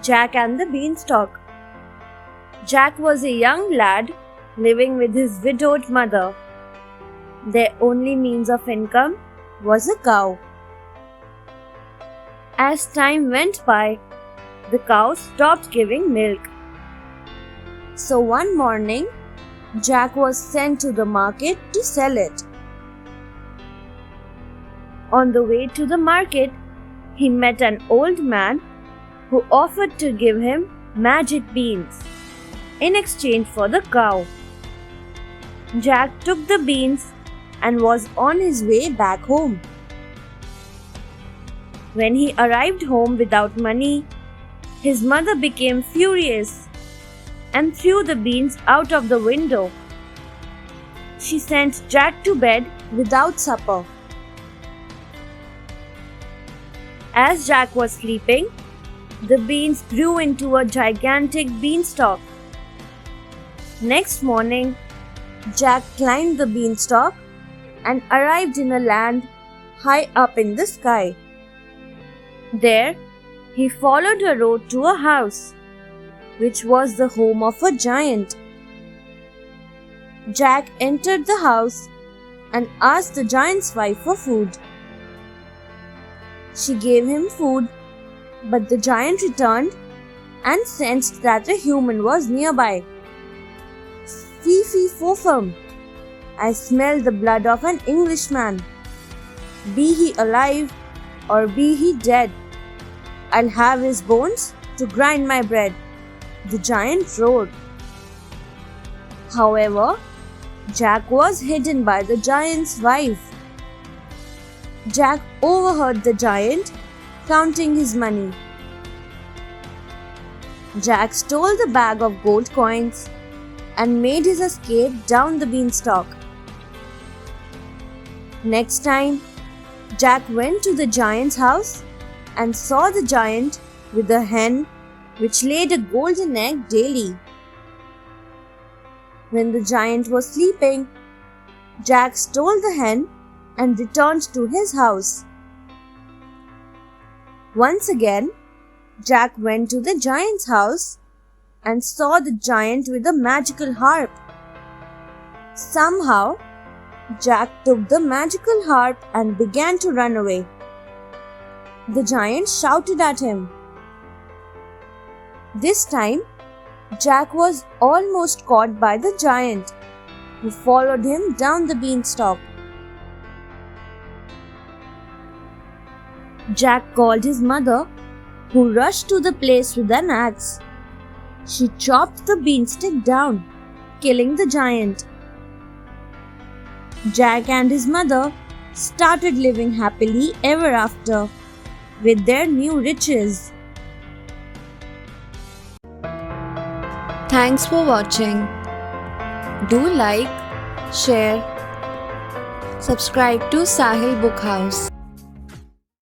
Jack and the Beanstalk. Jack was a young lad living with his widowed mother. Their only means of income was a cow. As time went by, the cow stopped giving milk. So one morning, Jack was sent to the market to sell it. On the way to the market, he met an old man who offered to give him magic beans in exchange for the cow. Jack took the beans and was on his way back home. When he arrived home without money, his mother became furious and threw the beans out of the window. She sent Jack to bed without supper. As Jack was sleeping, the beans grew into a gigantic beanstalk. Next morning, Jack climbed the beanstalk and arrived in a land high up in the sky. There, he followed a road to a house, which was the home of a giant. Jack entered the house and asked the giant's wife for food. She gave him food, but the giant returned and sensed that a human was nearby. Fee fee fo fum, I smell the blood of an Englishman. Be he alive or be he dead, I'll have his bones to grind my bread, the giant roared. However, Jack was hidden by the giant's wife. Jack overheard the giant counting his money. Jack stole the bag of gold coins and made his escape down the beanstalk. Next time, Jack went to the giant's house and saw the giant with a hen which laid a golden egg daily. When the giant was sleeping, Jack stole the hen and returned to his house. Once again, Jack went to the giant's house and saw the giant with a magical harp. Somehow, Jack took the magical harp and began to run away. The giant shouted at him. This time, Jack was almost caught by the giant, who followed him down the beanstalk. Jack called his mother, who rushed to the place with an axe. She chopped the beanstalk down, killing the giant. Jack and his mother started living happily ever after with their new riches. Thanks for watching. Do like, share, subscribe to Sahil Book House.